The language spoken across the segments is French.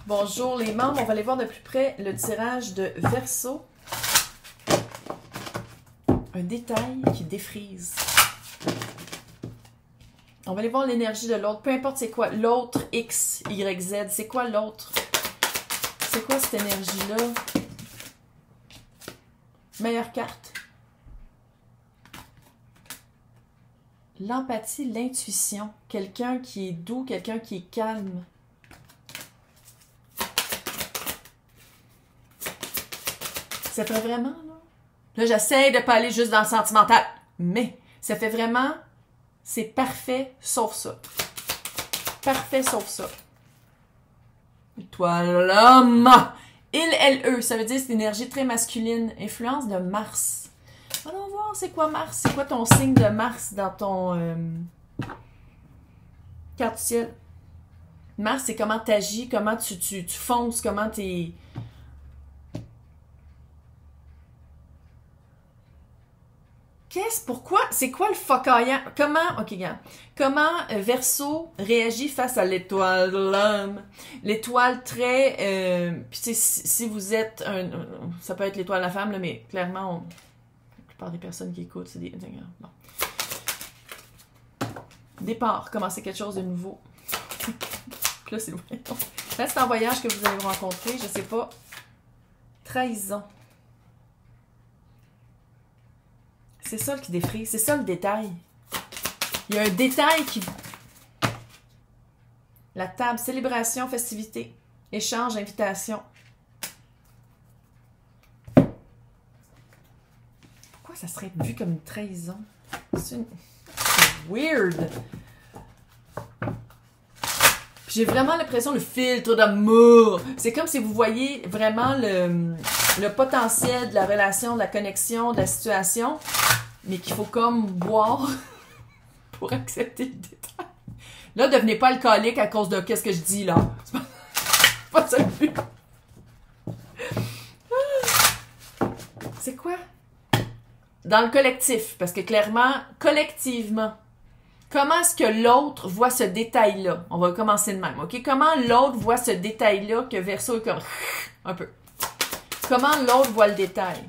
Bonjour les membres, on va aller voir de plus près le tirage de Verseau. Un détail qui défrise. On va aller voir l'énergie de l'autre, peu importe c'est quoi. L'autre, X, Y, Z, c'est quoi l'autre? C'est quoi cette énergie-là? Meilleure carte. L'empathie, l'intuition. Quelqu'un qui est doux, quelqu'un qui est calme. Ça fait vraiment, là, j'essaie de pas aller juste dans le sentimental, mais ça fait vraiment, c'est parfait sauf ça. Parfait sauf ça. Étoile l'homme. Il, elle, eux, ça veut dire c'est une énergie très masculine. Influence de Mars. Allons voir c'est quoi Mars. C'est quoi ton signe de Mars dans ton carte du ciel. Mars, c'est comment tu agis, comment tu fonces, comment t'es... Pourquoi, c'est quoi le focaillant? Comment, ok, regarde. Comment Verseau réagit face à l'étoile de l'homme? L'étoile très, puis tu sais, si vous êtes ça peut être l'étoile de la femme, là, mais clairement, la plupart des personnes qui écoutent, c'est des, bon. Départ, commencer quelque chose de nouveau. Puis là, c'est loin. Là, c'est en voyage que vous allez vous rencontrer, je sais pas. Trahison. C'est ça qui défrise, c'est ça le détail. Il y a un détail qui... La table, célébration, festivité, échange, invitation. Pourquoi ça serait vu comme une trahison? C'est weird. J'ai vraiment l'impression, le filtre d'amour. C'est comme si vous voyez vraiment le potentiel de la relation, de la connexion, de la situation, mais qu'il faut comme boire pour accepter le détail. Là, devenez pas alcoolique à cause de qu'est-ce que je dis, là. C'est pas ça le but. C'est quoi? Dans le collectif, parce que clairement, collectivement, comment est-ce que l'autre voit ce détail-là? On va commencer de même, OK? Comment l'autre voit ce détail-là que Verseau est comme... un peu. Comment l'autre voit le détail?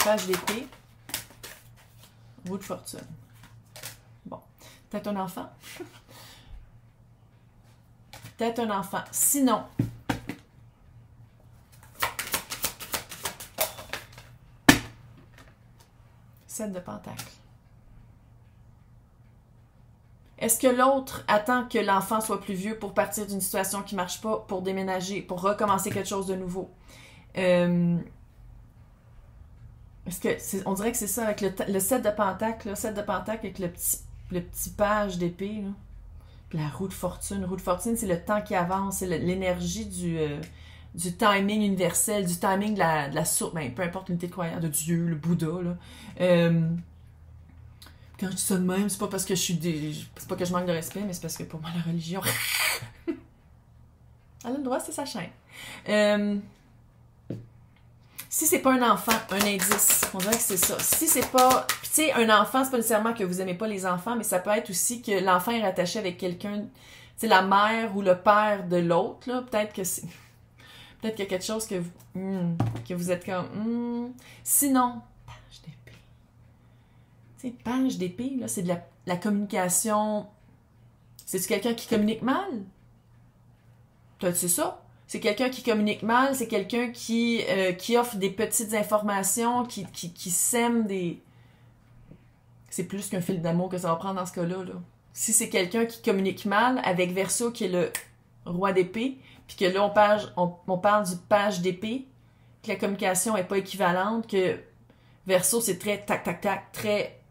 Page d'épée. Roue de fortune. Bon. Peut-être un enfant? Peut-être un enfant. Sinon... Sept de pentacles. Est-ce que l'autre attend que l'enfant soit plus vieux pour partir d'une situation qui ne marche pas, pour déménager, pour recommencer quelque chose de nouveau? Est-ce que on dirait que c'est ça avec le 7 de pentacles, le 7 de pentacles avec le petit page d'épée, là. Puis la roue de fortune. Roue de fortune, c'est le temps qui avance, c'est l'énergie du timing universel, du timing de la source, ben, peu importe l'unité de croyance, de Dieu, le Bouddha, là. Quand je dis ça de même, c'est pas parce que c'est pas que je manque de respect, mais c'est parce que pour moi, la religion... Elle a le droit, c'est sa chaîne. Si c'est pas un enfant, un indice, on dirait que c'est ça. Si c'est pas... Puis tu sais, un enfant, c'est pas nécessairement que vous aimez pas les enfants, mais ça peut être aussi que l'enfant est rattaché avec quelqu'un, tu sais, la mère ou le père de l'autre, là. Peut-être que c'est... Peut-être qu'il y a quelque chose que vous êtes comme... Sinon, page d'épée. Tu sais, page d'épée, là, c'est de la communication. C'est-tu quelqu'un qui communique mal? Peut-être c'est ça. C'est quelqu'un qui communique mal, c'est quelqu'un qui offre des petites informations, qui sème des... C'est plus qu'un fil d'amour que ça va prendre dans ce cas-là, là. Si c'est quelqu'un qui communique mal, avec Verseau qui est le roi d'épée, puis que là, on parle du page d'épée, que la communication n'est pas équivalente, que Verseau, c'est très tac-tac-tac, très,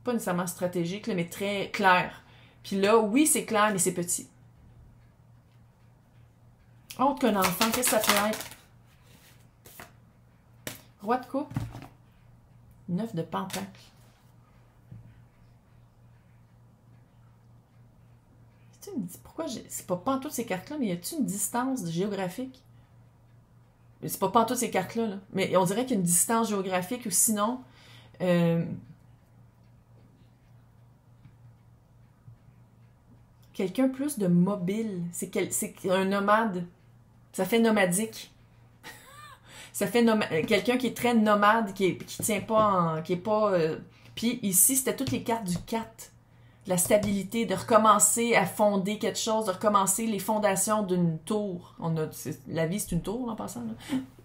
pas nécessairement stratégique, là, mais très clair. Puis là, oui, c'est clair, mais c'est petit. Autre qu'un enfant, qu'est-ce que ça peut être? Roi de coupe. 9 de pentacles. Pourquoi c'est pas en toutes ces cartes-là, mais y a-t-il une distance géographique? C'est pas en toutes ces cartes-là, là. Mais on dirait qu'il y a une distance géographique ou sinon... quelqu'un plus de mobile. C'est un nomade. Ça fait nomadique. Ça fait quelqu'un qui est très nomade, qui tient pas qui est pas... Puis ici, c'était toutes les cartes du 4. La stabilité, de recommencer à fonder quelque chose, de recommencer les fondations d'une tour. La vie, c'est une tour, en passant.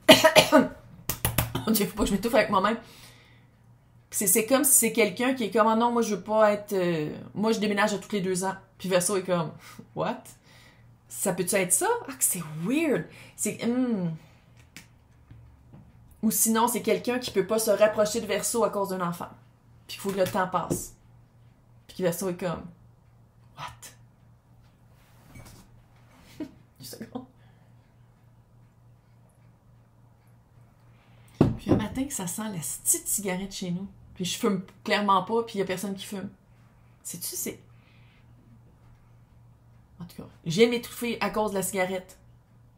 Là. Mon Dieu, faut pas que je m'étouffe avec moi-même. C'est comme si c'est quelqu'un qui est comme, oh non, moi, je veux pas être... moi, je déménage à tous les 2 ans. Puis Verseau est comme, what? Ça peut-tu être ça? Ah, que c'est weird. C'est... Ou sinon, c'est quelqu'un qui peut pas se rapprocher de Verseau à cause d'un enfant. Puis il faut que le temps passe. Puis Verseau est comme, what? Une seconde. Puis un matin, ça sent la petite cigarette chez nous. Puis je fume clairement pas, puis il y a personne qui fume. Sais-tu, c'est... En tout cas, j'ai m'étouffé à cause de la cigarette.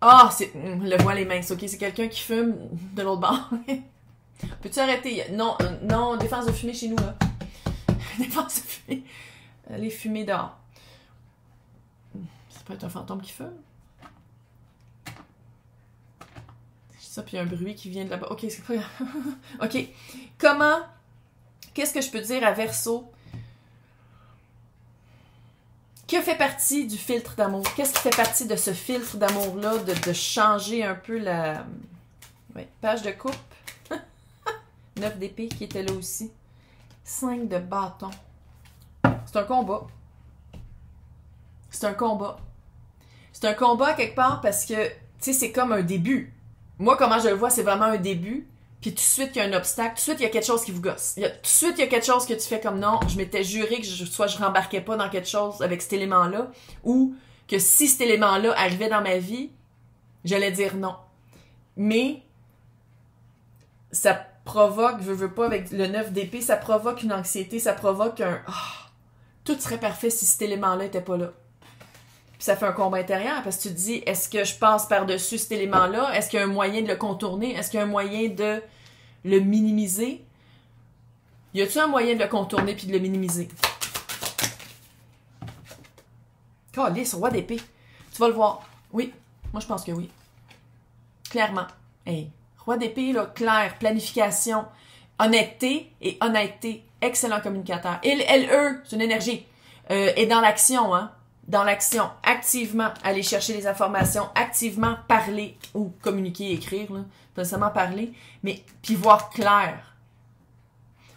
Ah, c'est... le voile est mince, ok? C'est quelqu'un qui fume de l'autre bord. Peux-tu arrêter? Non, non, défense de fumée chez nous, là. Défense de fumée. Allez fumer dehors. Ça peut être un fantôme qui fume. C'est ça, puis il y a un bruit qui vient de là-bas. Ok, c'est pas grave. Ok. Comment... Qu'est-ce que je peux dire à Verseau? Qui a fait partie du filtre d'amour? Qu'est-ce qui fait partie de ce filtre d'amour-là, de changer un peu la... Ouais, page de coupe. 9 d'épée qui était là aussi. 5 de bâton. C'est un combat. C'est un combat. C'est un combat quelque part parce que, tu sais, c'est comme un début. Moi, comment je le vois, c'est vraiment un début. Puis tout de suite, il y a un obstacle. Tout de suite, il y a quelque chose qui vous gosse. Tout de suite, il y a quelque chose que tu fais comme non. Je m'étais juré que soit je rembarquais pas dans quelque chose avec cet élément-là, ou que si cet élément-là arrivait dans ma vie, j'allais dire non. Mais ça provoque, je veux pas, avec le 9 d'épée, ça provoque une anxiété, ça provoque un... Oh, tout serait parfait si cet élément-là était pas là. Puis ça fait un combat intérieur, parce que tu te dis, est-ce que je passe par-dessus cet élément-là? Est-ce qu'il y a un moyen de le contourner? Est-ce qu'il y a un moyen de le minimiser? Y a-t-il un moyen de le contourner puis de le minimiser? Calisse, roi d'épée. Tu vas le voir. Oui, moi je pense que oui. Clairement. Hey, roi d'épée, là, clair, planification, honnêteté et honnêteté. Excellent communicateur. LE, c'est une énergie. Et dans l'action, hein? Dans l'action, activement aller chercher les informations, activement parler ou communiquer, écrire, là, pas nécessairement parler, mais puis voir clair.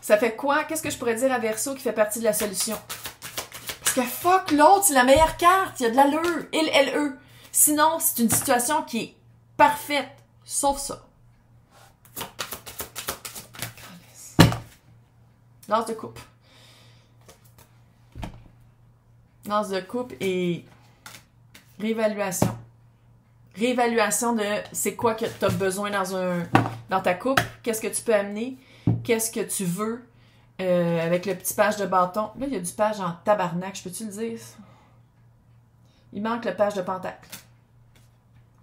Ça fait quoi? Qu'est-ce que je pourrais dire à Verseau qui fait partie de la solution? Parce que fuck l'autre, c'est la meilleure carte, il y a de l'allure, LE. Sinon, c'est une situation qui est parfaite, sauf ça. L'as de coupe. L'as de coupe et réévaluation. Réévaluation de c'est quoi que tu as besoin dans ta coupe, qu'est-ce que tu peux amener, qu'est-ce que tu veux avec le petit page de bâton. Là, il y a du page en tabarnak, je peux-tu le dire? Il manque le page de pentacle.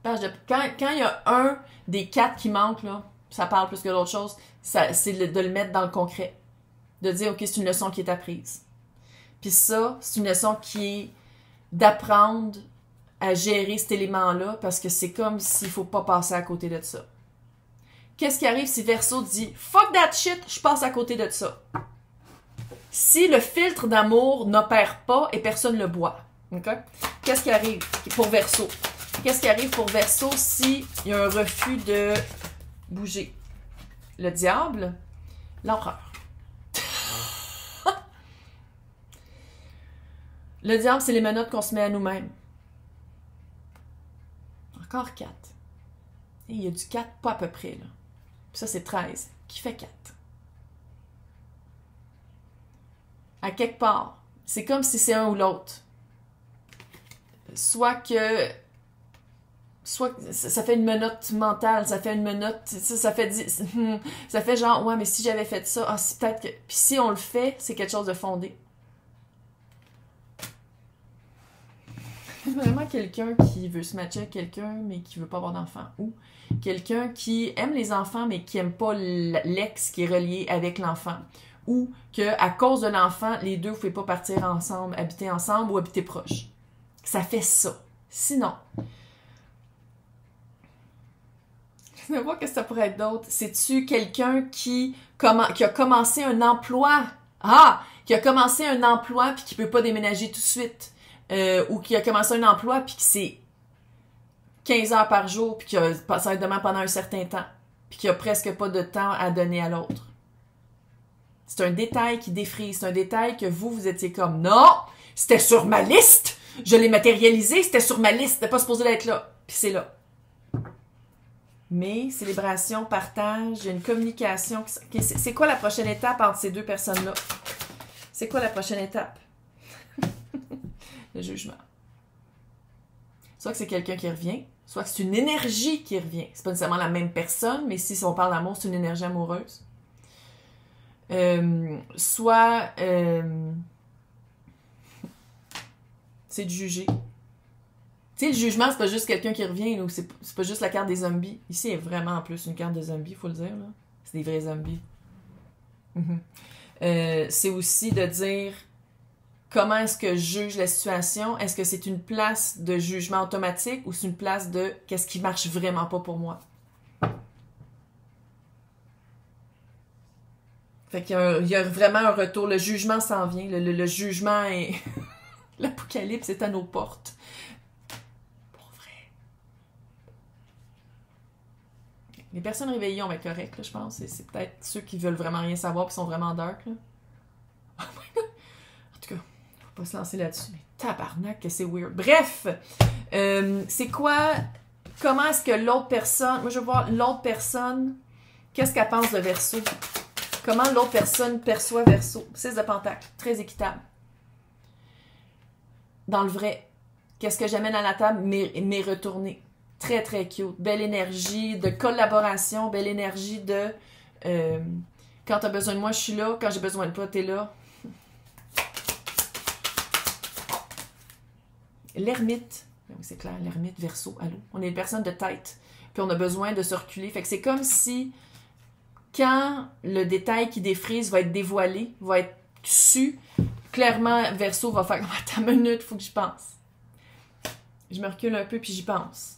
Quand il y a un des 4 qui manque, là, ça parle plus que d'autres choses, c'est de le mettre dans le concret. De dire, OK, c'est une leçon qui est apprise. Puis ça, c'est une leçon qui est d'apprendre à gérer cet élément-là parce que c'est comme s'il faut pas passer à côté de ça. Qu'est-ce qui arrive si Verseau dit « Fuck that shit, je passe à côté de ça ». Si le filtre d'amour n'opère pas et personne ne le boit, okay? Qu'est-ce qui arrive pour Verseau? Qu'est-ce qui arrive pour Verseau s'il y a un refus de bouger? Le diable, l'empereur. Le diable, c'est les menottes qu'on se met à nous-mêmes. Encore 4. Et il y a du 4, pas à peu près, là. Puis ça, c'est 13. Qui fait 4? À quelque part, c'est comme si c'est un ou l'autre. Soit ça fait une menotte mentale, ça fait une menotte, ça fait genre, ouais, mais si j'avais fait ça, ah, si peut-être que... Puis si on le fait, c'est quelque chose de fondé. Vraiment quelqu'un qui veut se matcher avec quelqu'un, mais qui veut pas avoir d'enfant. Ou quelqu'un qui aime les enfants, mais qui aime pas l'ex qui est relié avec l'enfant. Ou que à cause de l'enfant, les deux ne pouvaient pas partir ensemble, habiter ensemble ou habiter proches. Ça fait ça. Sinon, je vais voir que ça pourrait être d'autre. C'est-tu quelqu'un qui a commencé un emploi? Ah! Qui a commencé un emploi puis qui peut pas déménager tout de suite. Ou qui a commencé un emploi puis qui c'est 15 heures par jour puis qui a passé demain pendant un certain temps. Puis qui a presque pas de temps à donner à l'autre. C'est un détail qui défrise. C'est un détail que vous étiez comme, non! C'était sur ma liste! Je l'ai matérialisé, c'était sur ma liste. C'était pas supposé d'être là. Puis c'est là. Mais, célébration, partage, il y a une communication. C'est quoi la prochaine étape entre ces deux personnes-là? C'est quoi la prochaine étape? Le jugement. Soit que c'est quelqu'un qui revient, soit que c'est une énergie qui revient. C'est pas nécessairement la même personne, mais si on parle d'amour, c'est une énergie amoureuse. Soit c'est de juger. Tu sais, le jugement, c'est pas juste quelqu'un qui revient, ou c'est pas juste la carte des zombies. Ici, il y a vraiment en plus une carte de zombies, faut le dire, là. C'est des vrais zombies. C'est aussi de dire comment est-ce que je juge la situation. Est-ce que c'est une place de jugement automatique ou c'est une place de qu'est-ce qui marche vraiment pas pour moi? Fait qu'il y a vraiment un retour. Le jugement s'en vient. Le jugement est... L'apocalypse est à nos portes. Pour vrai. Les personnes réveillées, on va être correctes, là, je pense. C'est peut-être ceux qui veulent vraiment rien savoir et sont vraiment dark, là. Oh my God. En tout cas, faut pas se lancer là-dessus. Mais tabarnak que c'est weird. Bref, c'est quoi... Comment est-ce que l'autre personne... Moi, je veux voir l'autre personne... Qu'est-ce qu'elle pense de Verseau? Comment l'autre personne perçoit Verseau? 6 de Pentacle, très équitable. Dans le vrai, qu'est-ce que j'amène à la table? Mes retournées. Très, très cute. Belle énergie de collaboration, belle énergie de... quand t'as besoin de moi, je suis là. Quand j'ai besoin de toi, t'es là. L'ermite. Oui, c'est clair, l'ermite, Verseau, allô. On est une personne de tête. Puis on a besoin de se reculer. Fait que c'est comme si... Quand le détail qui défrise va être dévoilé, va être su, clairement, Verseau va faire « Attends une minute, il faut que j'y pense. » Je me recule un peu, puis j'y pense.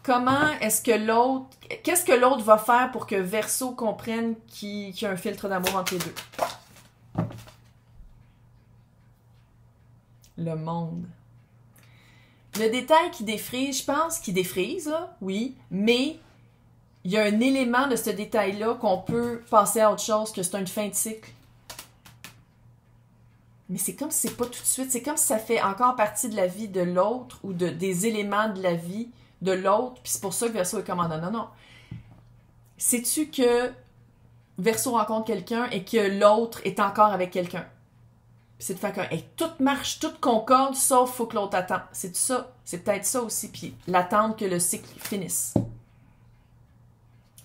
Comment est-ce que l'autre... Qu'est-ce que l'autre va faire pour que Verseau comprenne qu'il y a un filtre d'amour entre les deux? Le monde. Le détail qui défrise, je pense qu'il défrise, là, oui, mais... Il y a un élément de ce détail-là qu'on peut passer à autre chose, que c'est une fin de cycle. Mais c'est comme si c'est pas tout de suite. C'est comme si ça fait encore partie de la vie de l'autre ou des éléments de la vie de l'autre. Puis c'est pour ça que Verseau est comme non, non. Sais-tu que Verseau rencontre quelqu'un et que l'autre est encore avec quelqu'un? Puis c'est de faire que tout marche, tout concorde, sauf faut que l'autre attend. C'est ça. C'est peut-être ça aussi. Puis l'attendre que le cycle finisse.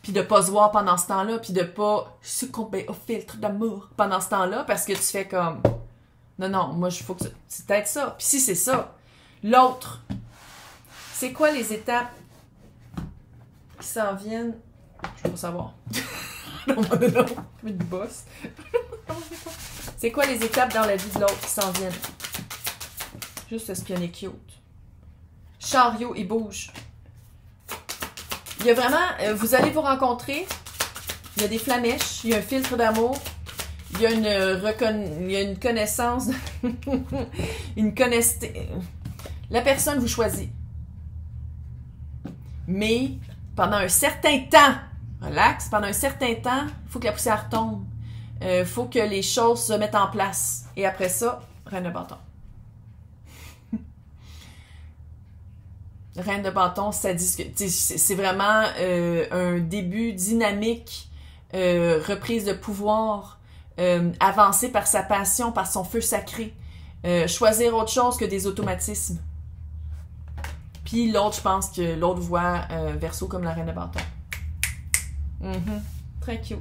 Puis de pas se voir pendant ce temps-là, puis de pas succomber au filtre d'amour pendant ce temps-là, parce que tu fais comme... Non, moi, il faut que... C'est peut-être ça. Puis si c'est ça, l'autre, c'est quoi les étapes qui s'en viennent? Je veux pas savoir. Non, mais du boss. C'est quoi les étapes dans la vie de l'autre qui s'en viennent? Juste espionner cute. Chariot, il bouge. Il y a vraiment, vous allez vous rencontrer, il y a des flamèches, il y a un filtre d'amour, il y a une connaissance, la personne vous choisit. Mais, pendant un certain temps, relax, pendant un certain temps, il faut que la poussière tombe. Il faut que les choses se mettent en place. Et après ça, reine de bâton. Reine de bâton, ça discute. C'est vraiment un début dynamique, reprise de pouvoir, avancer par sa passion, par son feu sacré, choisir autre chose que des automatismes. Puis l'autre, je pense que l'autre voit Verseau comme la reine de bâton. Très cute.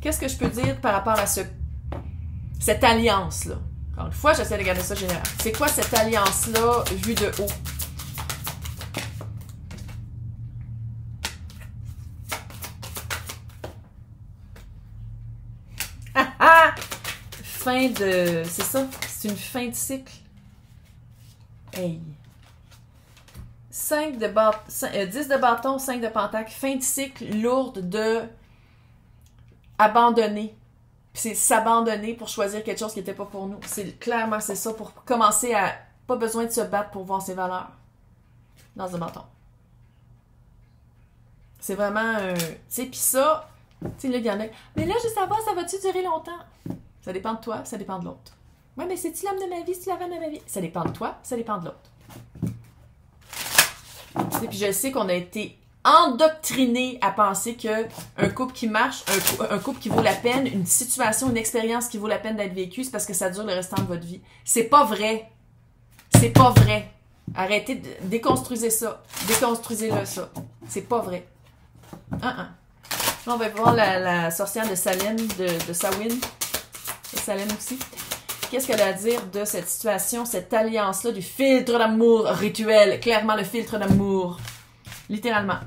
Qu'est-ce que je peux dire par rapport à cette alliance-là? Encore une fois, j'essaie de garder ça général. C'est quoi cette alliance-là vue de haut? Fin de... C'est ça, c'est une fin de cycle. Hey! 10 de bâton, 5 de pentacle. Fin de cycle lourde de abandonner. Puis c'est s'abandonner pour choisir quelque chose qui n'était pas pour nous. Clairement, c'est ça, pour commencer à... Pas besoin de se battre pour voir ses valeurs. Dans un bâton. C'est vraiment... tu sais, puis ça... Tu sais, là, il y en a... Mais là, je veux savoir, ça va-tu durer longtemps? Ça dépend de toi, ça dépend de l'autre. Ouais, mais c'est-tu l'homme de ma vie, c'est-tu la femme de ma vie? Ça dépend de toi, ça dépend de l'autre. Tu sais, puis je sais qu'on a été endoctriné à penser que un couple qui marche, un couple qui vaut la peine, une situation, une expérience qui vaut la peine d'être vécue, c'est parce que ça dure le restant de votre vie. C'est pas vrai. C'est pas vrai. Arrêtez de déconstruire ça. Déconstruisez-le ça. C'est pas vrai. Là, on va voir la sorcière de Salem, de Samhain. De Salem aussi. Qu'est-ce qu'elle a à dire de cette situation, cette alliance-là du filtre d'amour rituel? Clairement, le filtre d'amour. Littéralement.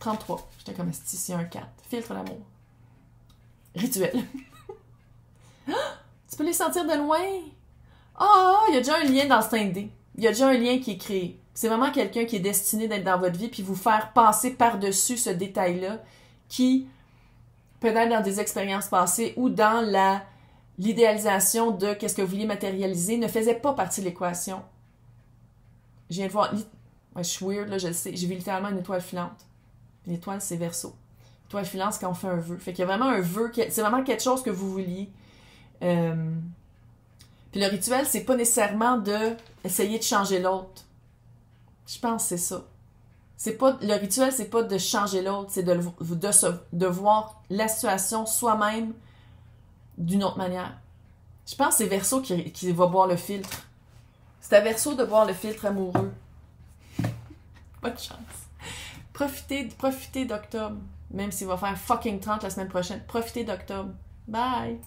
33. J'étais comme ici, un 4. Filtre d'amour. Rituel. Tu peux les sentir de loin? Il y a déjà un lien dans ce indé. Il y a déjà un lien qui est créé. C'est vraiment quelqu'un qui est destiné d'être dans votre vie puis vous faire passer par-dessus ce détail-là qui, peut-être dans des expériences passées ou dans l'idéalisation de qu'est-ce que vous vouliez matérialiser, ne faisait pas partie de l'équation. Je viens de voir... Ouais, je suis weird, là, je le sais. J'ai vu littéralement une étoile filante. Une étoile, c'est Verseau. L'étoile filante, c'est quand on fait un vœu. Fait qu'il y a vraiment un vœu, c'est vraiment quelque chose que vous vouliez. Puis le rituel, c'est pas nécessairement de essayer de changer l'autre. Je pense que c'est ça. Le rituel, c'est pas de changer l'autre, c'est de voir la situation soi-même d'une autre manière. Je pense que c'est Verseau qui va boire le filtre. C'est à Verseau de boire le filtre amoureux. Bonne chance. Profitez d'octobre. Même s'il va faire fucking 30 la semaine prochaine. Profitez d'octobre. Bye!